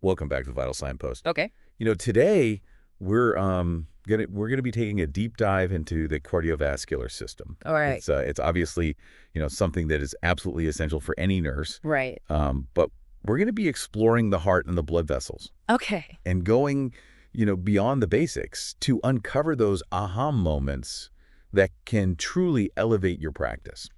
Welcome back to the Vital Signpost. Okay. Today we're gonna be taking a deep dive into the cardiovascular system. All right. It's obviously something that is absolutely essential for any nurse. Right. But we're gonna be exploring the heart and the blood vessels Okay. and going beyond the basics to uncover those aha moments that can truly elevate your practice.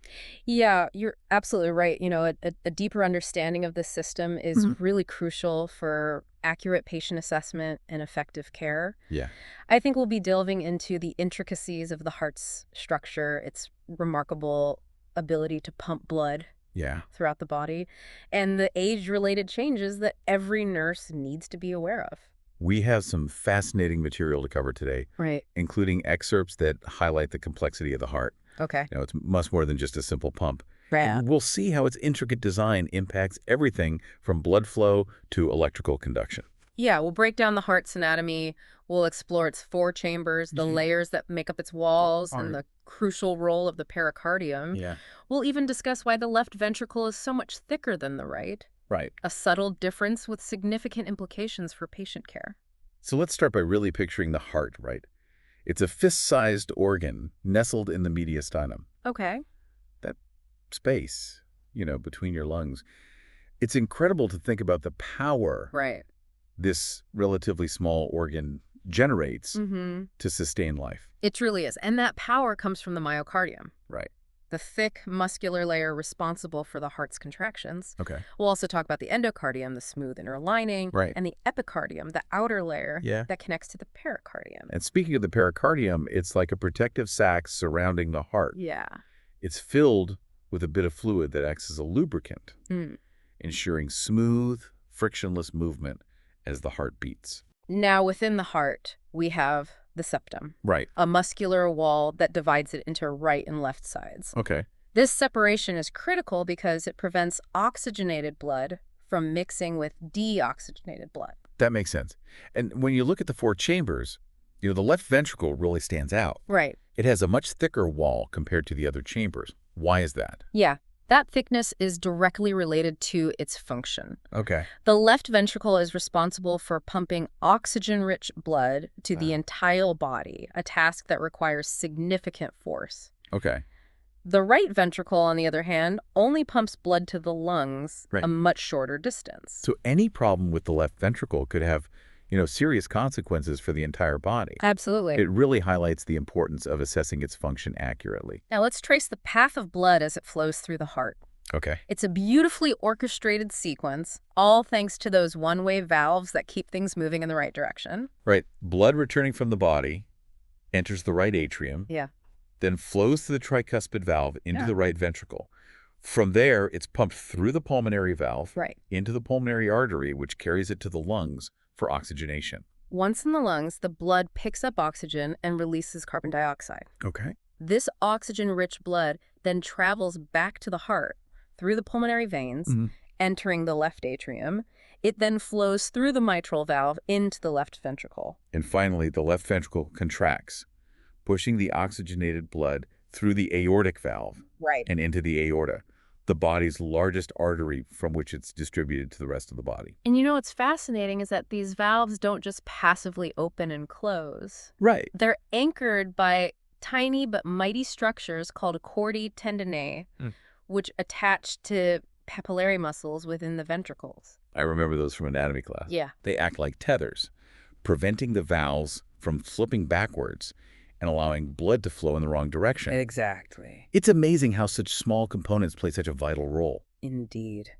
Yeah, you're absolutely right. A deeper understanding of the system is really crucial for accurate patient assessment and effective care. Yeah. I think we'll be delving into the intricacies of the heart's structure, its remarkable ability to pump blood Yeah. throughout the body, and the age-related changes that every nurse needs to be aware of. We have some fascinating material to cover today, Right. including excerpts that highlight the complexity of the heart. Okay. It's much more than just a simple pump. Right. And we'll see how its intricate design impacts everything from blood flow to electrical conduction. Yeah, we'll break down the heart's anatomy. We'll explore its four chambers, the layers that make up its walls, and the crucial role of the pericardium. Yeah. We'll even discuss why the left ventricle is so much thicker than the right, Right. a subtle difference with significant implications for patient care. So let's start by really picturing the heart, right? It's a fist-sized organ nestled in the mediastinum. Okay. That space, between your lungs. It's incredible to think about the power Right. this relatively small organ generates Mm-hmm. to sustain life. It truly is. And that power comes from the myocardium, Right. the thick muscular layer responsible for the heart's contractions. Okay. We'll also talk about the endocardium, the smooth inner lining, Right. and the epicardium, the outer layer Yeah. that connects to the pericardium. And speaking of the pericardium, it's like a protective sac surrounding the heart. Yeah. It's filled with a bit of fluid that acts as a lubricant, Mm. ensuring smooth, frictionless movement as the heart beats. Now, within the heart, we have the septum, Right. a muscular wall that divides it into right and left sides. Okay. This separation is critical because it prevents oxygenated blood from mixing with deoxygenated blood. That makes sense. And when you look at the four chambers, the left ventricle really stands out. Right. It has a much thicker wall compared to the other chambers. Why is that? Yeah. That thickness is directly related to its function. Okay. The left ventricle is responsible for pumping oxygen-rich blood to the entire body, a task that requires significant force. Okay. The right ventricle, on the other hand, only pumps blood to the lungs Right. a much shorter distance. So any problem with the left ventricle could have, serious consequences for the entire body. Absolutely. It really highlights the importance of assessing its function accurately. Now let's trace the path of blood as it flows through the heart. Okay. It's a beautifully orchestrated sequence, all thanks to those one-way valves that keep things moving in the right direction. Right. Blood returning from the body enters the right atrium, Yeah. then flows through the tricuspid valve into Yeah. the right ventricle. From there, it's pumped through the pulmonary valve Right. into the pulmonary artery, which carries it to the lungs for oxygenation. Once in the lungs, the blood picks up oxygen and releases carbon dioxide. Okay. This oxygen-rich blood then travels back to the heart through the pulmonary veins, entering the left atrium. It then flows through the mitral valve into the left ventricle. And finally, the left ventricle contracts, pushing the oxygenated blood through the aortic valve Right. and into the aorta, the body's largest artery from which it's distributed to the rest of the body. And what's fascinating is that these valves don't just passively open and close. Right. They're anchored by tiny but mighty structures called chordae tendineae, which attach to papillary muscles within the ventricles. I remember those from anatomy class. Yeah. They act like tethers, preventing the valves from flipping backwards and allowing blood to flow in the wrong direction. Exactly. It's amazing how such small components play such a vital role. Indeed.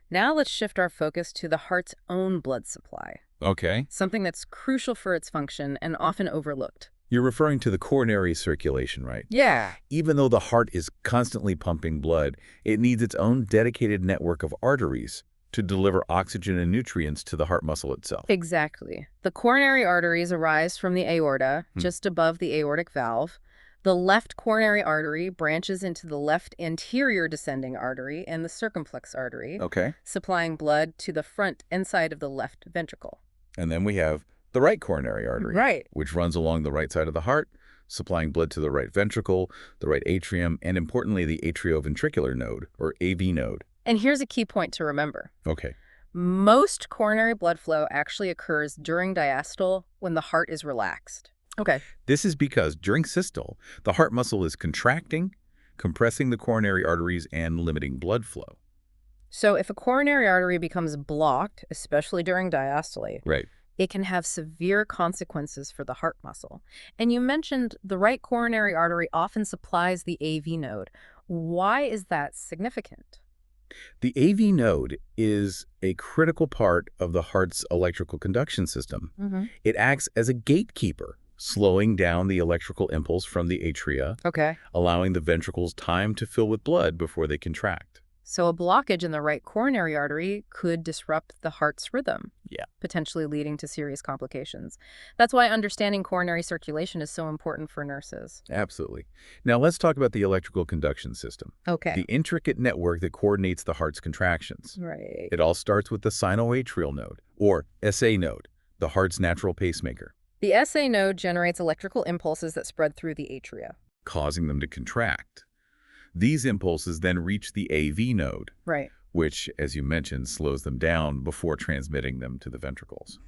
Now let's shift our focus to the heart's own blood supply, Okay. something that's crucial for its function and often overlooked. You're referring to the coronary circulation, right? Yeah. Even though the heart is constantly pumping blood, it needs its own dedicated network of arteries to deliver oxygen and nutrients to the heart muscle itself. Exactly. The coronary arteries arise from the aorta, just above the aortic valve. The left coronary artery branches into the left anterior descending artery and the circumflex artery, Okay. supplying blood to the front and side of the left ventricle. And then we have the right coronary artery, Right. which runs along the right side of the heart, supplying blood to the right ventricle, the right atrium, and importantly, the atrioventricular node, or AV node. And here's a key point to remember. Okay. Most coronary blood flow actually occurs during diastole when the heart is relaxed. Okay. This is because during systole, the heart muscle is contracting, compressing the coronary arteries and limiting blood flow. So if a coronary artery becomes blocked, especially during diastole, Right. it can have severe consequences for the heart muscle. And you mentioned the right coronary artery often supplies the AV node. Why is that significant? The AV node is a critical part of the heart's electrical conduction system. Mm-hmm. It acts as a gatekeeper, slowing down the electrical impulse from the atria, Okay. allowing the ventricles time to fill with blood before they contract. So a blockage in the right coronary artery could disrupt the heart's rhythm, Yeah. potentially leading to serious complications. That's why understanding coronary circulation is so important for nurses. Absolutely. Now let's talk about the electrical conduction system, Okay. the intricate network that coordinates the heart's contractions. Right. It all starts with the sinoatrial node, or SA node, the heart's natural pacemaker, The SA node generates electrical impulses that spread through the atria. causing them to contract. These impulses then reach the AV node, Right. which, as you mentioned, slows them down before transmitting them to the ventricles.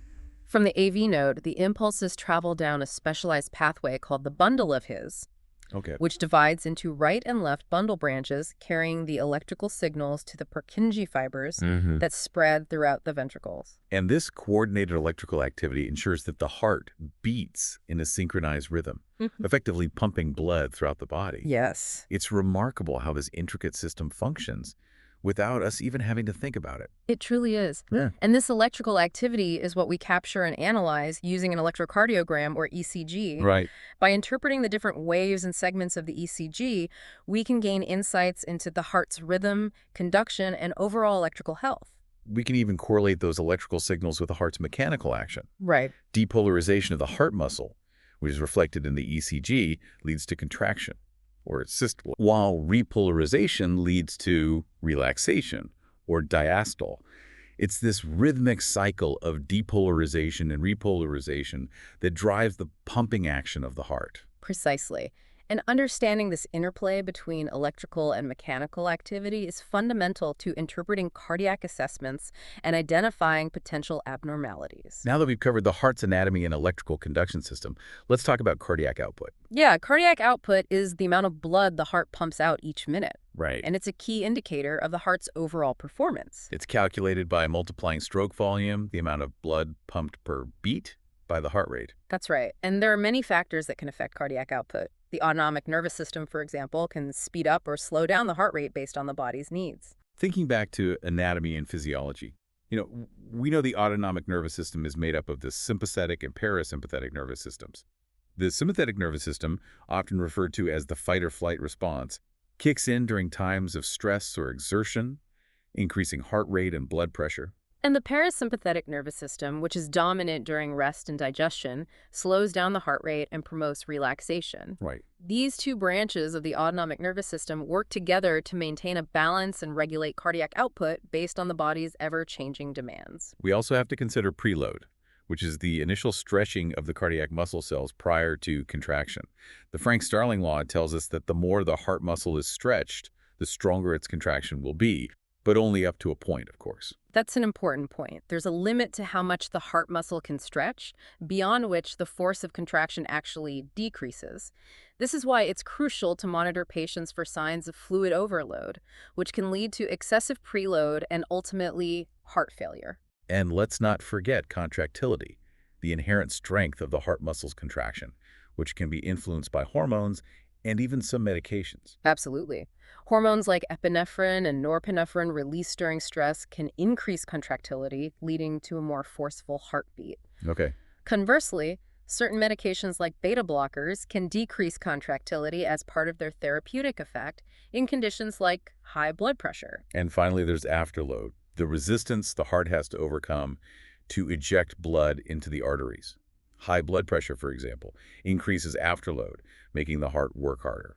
From the AV node, the impulses travel down a specialized pathway called the bundle of His, Okay. which divides into right and left bundle branches carrying the electrical signals to the Purkinje fibers that spread throughout the ventricles. And this coordinated electrical activity ensures that the heart beats in a synchronized rhythm, effectively pumping blood throughout the body. Yes. It's remarkable how this intricate system functions without us even having to think about it. It truly is. Yeah. And this electrical activity is what we capture and analyze using an electrocardiogram, or ECG. Right. By interpreting the different waves and segments of the ECG, we can gain insights into the heart's rhythm, conduction, and overall electrical health. We can even correlate those electrical signals with the heart's mechanical action. Right. Depolarization of the heart muscle, which is reflected in the ECG, leads to contraction, or systole, while repolarization leads to relaxation, or diastole. It's this rhythmic cycle of depolarization and repolarization that drives the pumping action of the heart. Precisely. And understanding this interplay between electrical and mechanical activity is fundamental to interpreting cardiac assessments and identifying potential abnormalities. Now that we've covered the heart's anatomy and electrical conduction system, let's talk about cardiac output. Yeah, cardiac output is the amount of blood the heart pumps out each minute. Right. And it's a key indicator of the heart's overall performance. It's calculated by multiplying stroke volume, the amount of blood pumped per beat, by the heart rate. That's right. And there are many factors that can affect cardiac output. The autonomic nervous system, for example, can speed up or slow down the heart rate based on the body's needs. Thinking back to anatomy and physiology, we know the autonomic nervous system is made up of the sympathetic and parasympathetic nervous systems. The sympathetic nervous system, often referred to as the fight-or-flight response, kicks in during times of stress or exertion, increasing heart rate and blood pressure. And the parasympathetic nervous system, which is dominant during rest and digestion, slows down the heart rate and promotes relaxation. Right. These two branches of the autonomic nervous system work together to maintain a balance and regulate cardiac output based on the body's ever-changing demands. We also have to consider preload, which is the initial stretching of the cardiac muscle cells prior to contraction. The Frank-Starling law tells us that the more the heart muscle is stretched, the stronger its contraction will be, but only up to a point, of course. That's an important point. There's a limit to how much the heart muscle can stretch, beyond which the force of contraction actually decreases. This is why it's crucial to monitor patients for signs of fluid overload, which can lead to excessive preload and ultimately heart failure. And let's not forget contractility, the inherent strength of the heart muscle's contraction, which can be influenced by hormones and even some medications. Absolutely. Hormones like epinephrine and norepinephrine released during stress can increase contractility, leading to a more forceful heartbeat. Okay. Conversely, certain medications like beta blockers can decrease contractility as part of their therapeutic effect in conditions like high blood pressure. And finally, there's afterload, the resistance the heart has to overcome to eject blood into the arteries. High blood pressure, for example, increases afterload, making the heart work harder.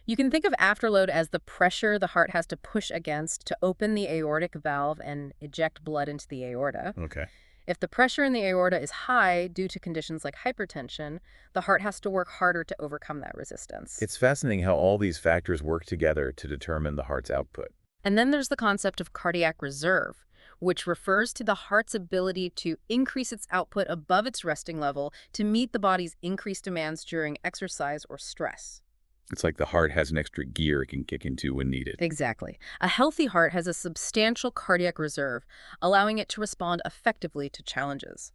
You can think of afterload as the pressure the heart has to push against to open the aortic valve and eject blood into the aorta. Okay. If the pressure in the aorta is high due to conditions like hypertension, the heart has to work harder to overcome that resistance. It's fascinating how all these factors work together to determine the heart's output. And then there's the concept of cardiac reserve, which refers to the heart's ability to increase its output above its resting level to meet the body's increased demands during exercise or stress. It's like the heart has an extra gear it can kick into when needed. Exactly. A healthy heart has a substantial cardiac reserve, allowing it to respond effectively to challenges.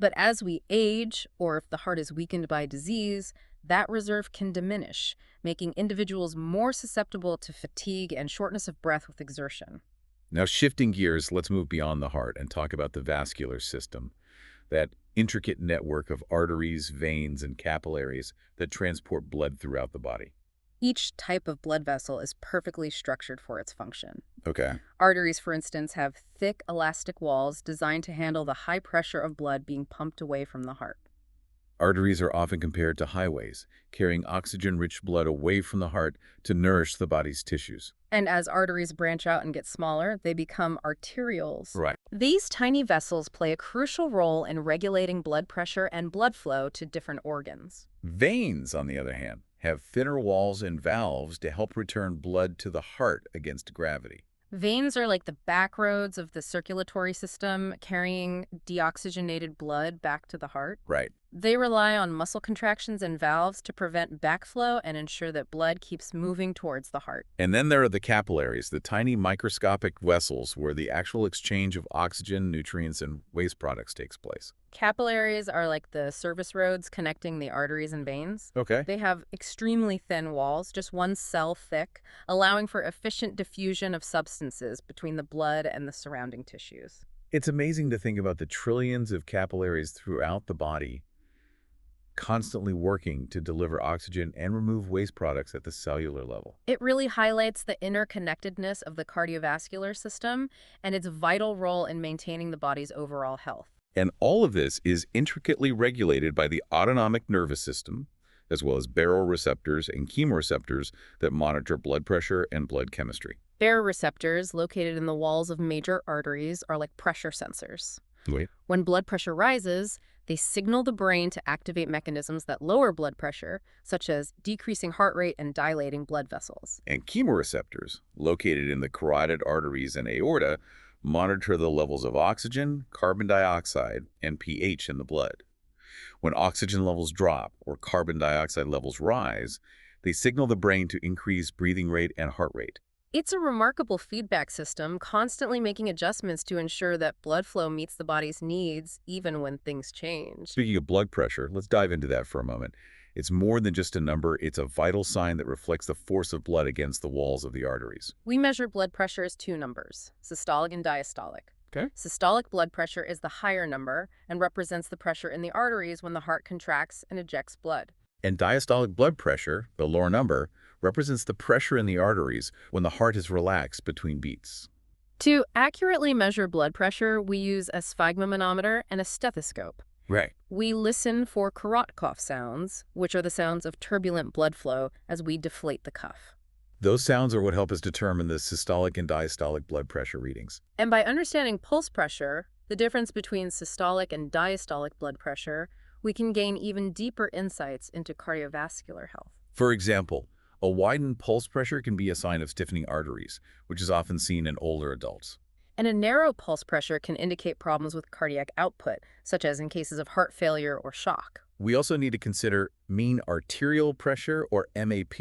But as we age, or if the heart is weakened by disease, that reserve can diminish, making individuals more susceptible to fatigue and shortness of breath with exertion. Now, shifting gears, let's move beyond the heart and talk about the vascular system, that intricate network of arteries, veins, and capillaries that transport blood throughout the body. Each type of blood vessel is perfectly structured for its function. Okay. Arteries, for instance, have thick, elastic walls designed to handle the high pressure of blood being pumped away from the heart. Arteries are often compared to highways, carrying oxygen-rich blood away from the heart to nourish the body's tissues. And as arteries branch out and get smaller, they become arterioles. Right. These tiny vessels play a crucial role in regulating blood pressure and blood flow to different organs. Veins, on the other hand, have thinner walls and valves to help return blood to the heart against gravity. Veins are like the back roads of the circulatory system, carrying deoxygenated blood back to the heart. Right. They rely on muscle contractions and valves to prevent backflow and ensure that blood keeps moving towards the heart. And then there are the capillaries, the tiny microscopic vessels where the actual exchange of oxygen, nutrients, and waste products takes place. Capillaries are like the service roads connecting the arteries and veins. Okay. They have extremely thin walls, just one cell thick, allowing for efficient diffusion of substances between the blood and the surrounding tissues. It's amazing to think about the trillions of capillaries throughout the body, constantly working to deliver oxygen and remove waste products at the cellular level. It really highlights the interconnectedness of the cardiovascular system and its vital role in maintaining the body's overall health. And all of this is intricately regulated by the autonomic nervous system, as well as baroreceptors and chemoreceptors that monitor blood pressure and blood chemistry. Baroreceptors, located in the walls of major arteries, are like pressure sensors. Wait. When blood pressure rises, they signal the brain to activate mechanisms that lower blood pressure, such as decreasing heart rate and dilating blood vessels. And chemoreceptors, located in the carotid arteries and aorta, monitor the levels of oxygen, carbon dioxide, and pH in the blood. When oxygen levels drop or carbon dioxide levels rise, they signal the brain to increase breathing rate and heart rate. It's a remarkable feedback system, constantly making adjustments to ensure that blood flow meets the body's needs, even when things change. Speaking of blood pressure, let's dive into that for a moment. It's more than just a number, it's a vital sign that reflects the force of blood against the walls of the arteries. We measure blood pressure as two numbers, systolic and diastolic. Okay. Systolic blood pressure is the higher number and represents the pressure in the arteries when the heart contracts and ejects blood. And diastolic blood pressure, the lower number, represents the pressure in the arteries when the heart is relaxed between beats. To accurately measure blood pressure, we use a sphygmomanometer and a stethoscope. Right. We listen for carot cough sounds, which are the sounds of turbulent blood flow as we deflate the cuff. Those sounds are what help us determine the systolic and diastolic blood pressure readings. And by understanding pulse pressure, the difference between systolic and diastolic blood pressure, we can gain even deeper insights into cardiovascular health. For example, a widened pulse pressure can be a sign of stiffening arteries, which is often seen in older adults. And a narrow pulse pressure can indicate problems with cardiac output, such as in cases of heart failure or shock. We also need to consider mean arterial pressure, or MAP,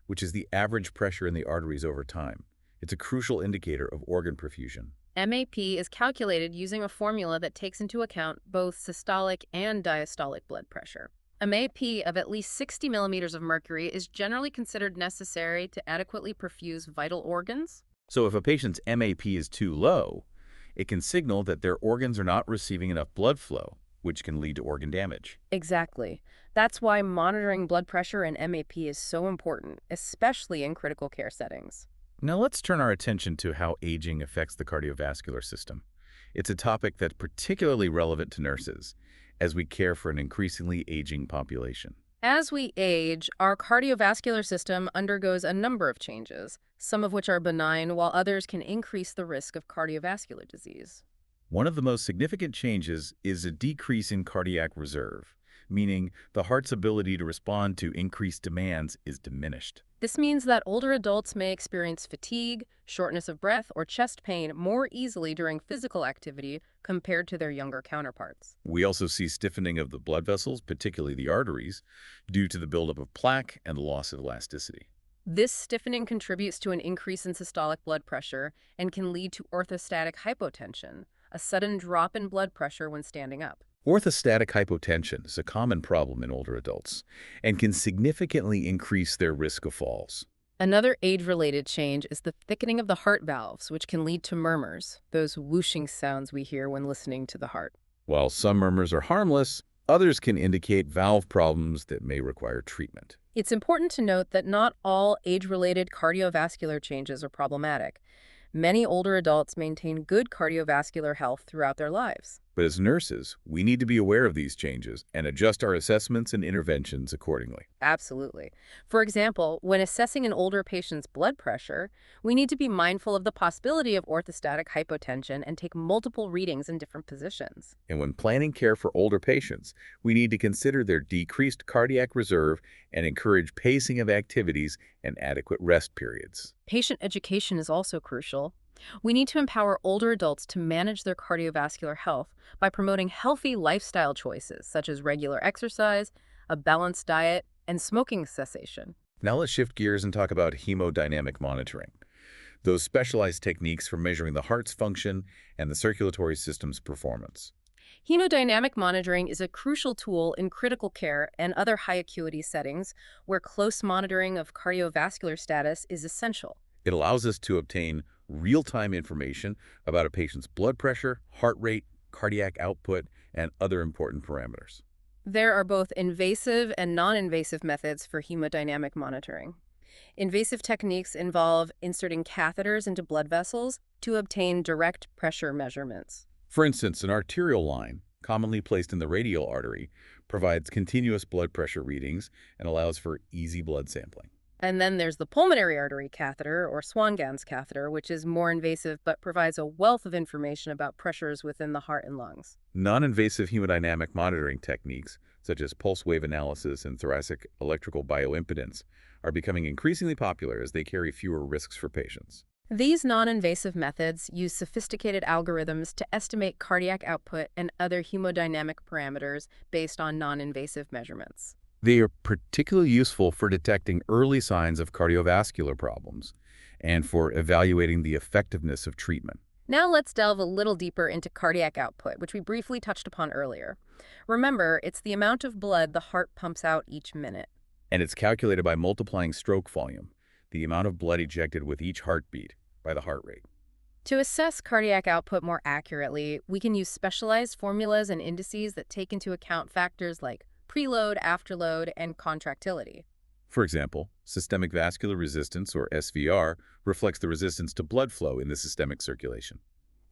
which is the average pressure in the arteries over time. It's a crucial indicator of organ perfusion. MAP is calculated using a formula that takes into account both systolic and diastolic blood pressure. A MAP of at least 60 millimeters of mercury is generally considered necessary to adequately perfuse vital organs. So if a patient's MAP is too low, it can signal that their organs are not receiving enough blood flow, which can lead to organ damage. Exactly. That's why monitoring blood pressure and MAP is so important, especially in critical care settings. Now let's turn our attention to how aging affects the cardiovascular system. It's a topic that's particularly relevant to nurses as we care for an increasingly aging population. As we age, our cardiovascular system undergoes a number of changes, some of which are benign, while others can increase the risk of cardiovascular disease. One of the most significant changes is a decrease in cardiac reserve, meaning the heart's ability to respond to increased demands is diminished. This means that older adults may experience fatigue, shortness of breath, or chest pain more easily during physical activity compared to their younger counterparts. We also see stiffening of the blood vessels, particularly the arteries, due to the buildup of plaque and the loss of elasticity. This stiffening contributes to an increase in systolic blood pressure and can lead to orthostatic hypotension, a sudden drop in blood pressure when standing up. Orthostatic hypotension is a common problem in older adults and can significantly increase their risk of falls. Another age-related change is the thickening of the heart valves, which can lead to murmurs, those whooshing sounds we hear when listening to the heart. While some murmurs are harmless, others can indicate valve problems that may require treatment. It's important to note that not all age-related cardiovascular changes are problematic. Many older adults maintain good cardiovascular health throughout their lives. But as nurses, we need to be aware of these changes and adjust our assessments and interventions accordingly. Absolutely. For example, when assessing an older patient's blood pressure, we need to be mindful of the possibility of orthostatic hypotension and take multiple readings in different positions. And when planning care for older patients, we need to consider their decreased cardiac reserve and encourage pacing of activities and adequate rest periods. Patient education is also crucial. We need to empower older adults to manage their cardiovascular health by promoting healthy lifestyle choices such as regular exercise, a balanced diet, and smoking cessation. Now let's shift gears and talk about hemodynamic monitoring, those specialized techniques for measuring the heart's function and the circulatory system's performance. Hemodynamic monitoring is a crucial tool in critical care and other high-acuity settings where close monitoring of cardiovascular status is essential. It allows us to obtain real-time information about a patient's blood pressure, heart rate, cardiac output, and other important parameters. There are both invasive and non-invasive methods for hemodynamic monitoring. Invasive techniques involve inserting catheters into blood vessels to obtain direct pressure measurements. For instance, an arterial line, commonly placed in the radial artery, provides continuous blood pressure readings and allows for easy blood sampling. And then there's the pulmonary artery catheter, or Swan-Ganz catheter, which is more invasive but provides a wealth of information about pressures within the heart and lungs. Non-invasive hemodynamic monitoring techniques, such as pulse wave analysis and thoracic electrical bioimpedance, are becoming increasingly popular as they carry fewer risks for patients. These non-invasive methods use sophisticated algorithms to estimate cardiac output and other hemodynamic parameters based on non-invasive measurements. They are particularly useful for detecting early signs of cardiovascular problems and for evaluating the effectiveness of treatment. Now let's delve a little deeper into cardiac output, which we briefly touched upon earlier. Remember, it's the amount of blood the heart pumps out each minute. And it's calculated by multiplying stroke volume, the amount of blood ejected with each heartbeat, by the heart rate. To assess cardiac output more accurately, we can use specialized formulas and indices that take into account factors like preload, afterload, and contractility. For example, systemic vascular resistance, or SVR, reflects the resistance to blood flow in the systemic circulation.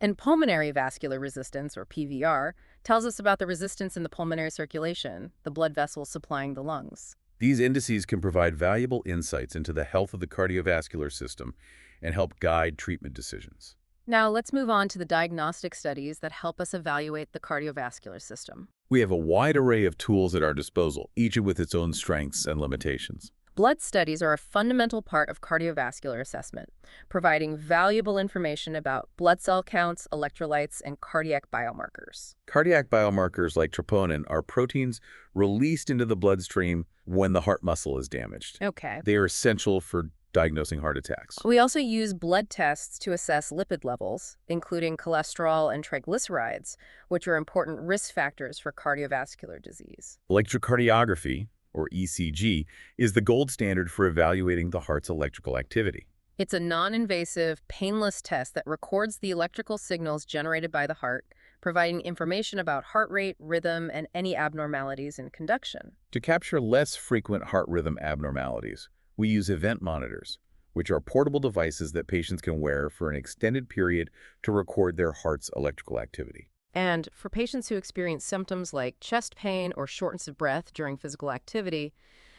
And pulmonary vascular resistance, or PVR, tells us about the resistance in the pulmonary circulation, the blood vessels supplying the lungs. These indices can provide valuable insights into the health of the cardiovascular system and help guide treatment decisions. Now let's move on to the diagnostic studies that help us evaluate the cardiovascular system. We have a wide array of tools at our disposal, each with its own strengths and limitations. Blood studies are a fundamental part of cardiovascular assessment, providing valuable information about blood cell counts, electrolytes, and cardiac biomarkers. Cardiac biomarkers like troponin are proteins released into the bloodstream when the heart muscle is damaged. Okay. They are essential for diagnosing heart attacks. We also use blood tests to assess lipid levels, including cholesterol and triglycerides, which are important risk factors for cardiovascular disease. Electrocardiography, or ECG, is the gold standard for evaluating the heart's electrical activity. It's a non-invasive, painless test that records the electrical signals generated by the heart, providing information about heart rate, rhythm, and any abnormalities in conduction. To capture less frequent heart rhythm abnormalities, we use event monitors, which are portable devices that patients can wear for an extended period to record their heart's electrical activity. And for patients who experience symptoms like chest pain or shortness of breath during physical activity,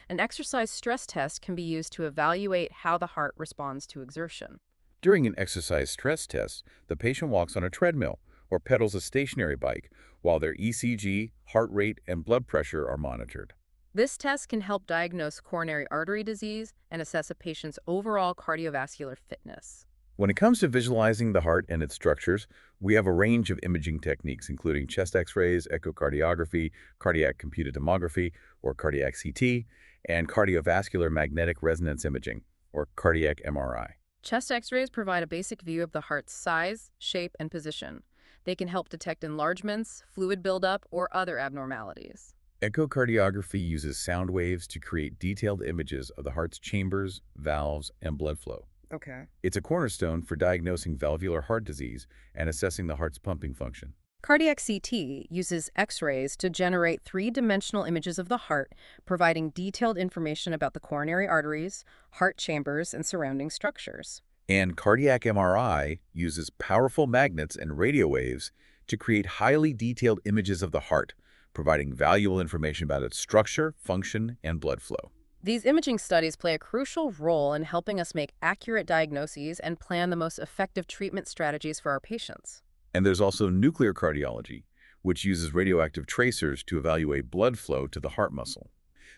an exercise stress test can be used to evaluate how the heart responds to exertion. During an exercise stress test, the patient walks on a treadmill or pedals a stationary bike while their ECG, heart rate, and blood pressure are monitored. This test can help diagnose coronary artery disease and assess a patient's overall cardiovascular fitness. When it comes to visualizing the heart and its structures, we have a range of imaging techniques, including chest x-rays, echocardiography, cardiac computed tomography, or cardiac CT, and cardiovascular magnetic resonance imaging, or cardiac MRI. Chest x-rays provide a basic view of the heart's size, shape, and position. They can help detect enlargements, fluid buildup, or other abnormalities. Echocardiography uses sound waves to create detailed images of the heart's chambers, valves, and blood flow. Okay. It's a cornerstone for diagnosing valvular heart disease and assessing the heart's pumping function. Cardiac CT uses X-rays to generate three-dimensional images of the heart, providing detailed information about the coronary arteries, heart chambers, and surrounding structures. And cardiac MRI uses powerful magnets and radio waves to create highly detailed images of the heart, providing valuable information about its structure, function, and blood flow. These imaging studies play a crucial role in helping us make accurate diagnoses and plan the most effective treatment strategies for our patients. And there's also nuclear cardiology, which uses radioactive tracers to evaluate blood flow to the heart muscle.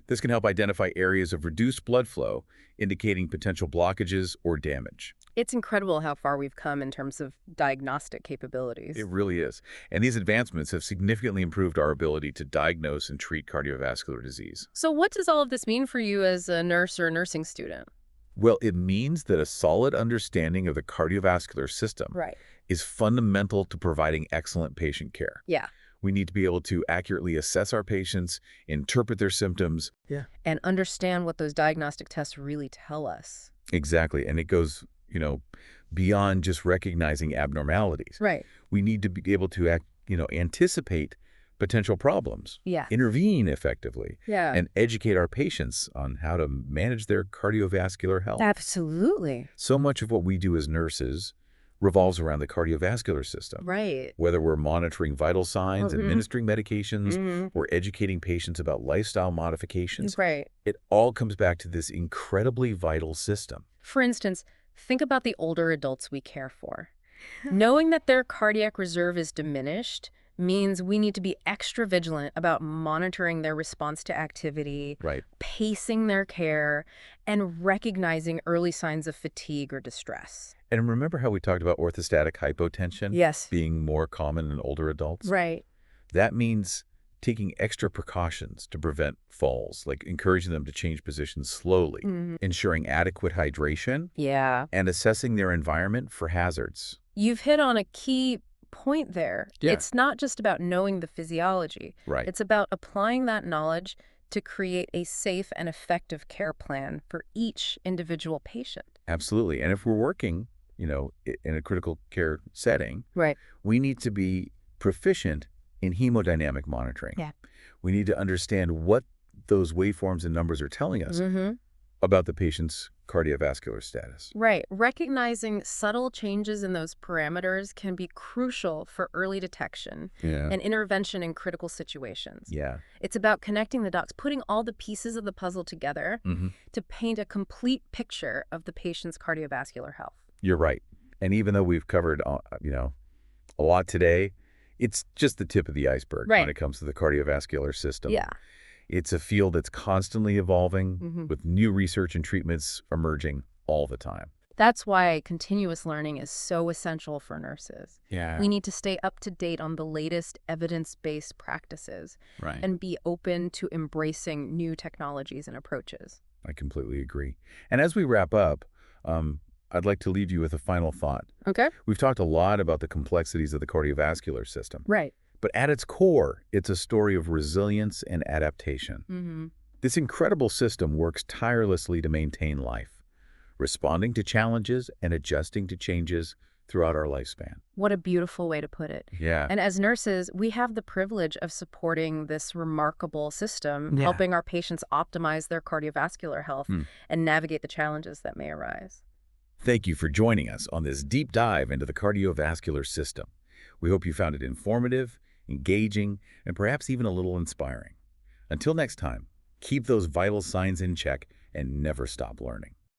This can help identify areas of reduced blood flow, indicating potential blockages or damage. It's incredible how far we've come in terms of diagnostic capabilities. It really is. And these advancements have significantly improved our ability to diagnose and treat cardiovascular disease. So what does all of this mean for you as a nurse or nursing student? Well, it means that a solid understanding of the cardiovascular system is fundamental to providing excellent patient care. Yeah. We need to be able to accurately assess our patients, interpret their symptoms. And understand what those diagnostic tests really tell us. Exactly. And it goes, beyond just recognizing abnormalities. Right. We need to be able to anticipate potential problems, intervene effectively, and educate our patients on how to manage their cardiovascular health. Absolutely. So much of what we do as nurses revolves around the cardiovascular system. Right. Whether we're monitoring vital signs, administering medications, or educating patients about lifestyle modifications, Right. it all comes back to this incredibly vital system. For instance, think about the older adults we care for. Knowing that their cardiac reserve is diminished means we need to be extra vigilant about monitoring their response to activity, pacing their care, and recognizing early signs of fatigue or distress. And remember how we talked about orthostatic hypotension being more common in older adults? Right. That means taking extra precautions to prevent falls, like encouraging them to change positions slowly, ensuring adequate hydration, and assessing their environment for hazards. You've hit on a key point there. It's not just about knowing the physiology. It's about applying that knowledge to create a safe and effective care plan for each individual patient. Absolutely. And if we're working, in a critical care setting, we need to be proficient in hemodynamic monitoring. We need to understand what those waveforms and numbers are telling us about the patient's cardiovascular status. Recognizing subtle changes in those parameters can be crucial for early detection and intervention in critical situations. It's about connecting the dots, putting all the pieces of the puzzle together to paint a complete picture of the patient's cardiovascular health. You're right. And even though we've covered, a lot today, it's just the tip of the iceberg when it comes to the cardiovascular system. It's a field that's constantly evolving with new research and treatments emerging all the time. That's why continuous learning is so essential for nurses. We need to stay up to date on the latest evidence-based practices and be open to embracing new technologies and approaches. I completely agree. And as we wrap up, I'd like to leave you with a final thought. Okay. We've talked a lot about the complexities of the cardiovascular system. But at its core, it's a story of resilience and adaptation. This incredible system works tirelessly to maintain life, responding to challenges and adjusting to changes throughout our lifespan. What a beautiful way to put it. And as nurses, we have the privilege of supporting this remarkable system, helping our patients optimize their cardiovascular health and navigate the challenges that may arise. Thank you for joining us on this deep dive into the cardiovascular system. We hope you found it informative, engaging, and perhaps even a little inspiring. Until next time, keep those vital signs in check and never stop learning.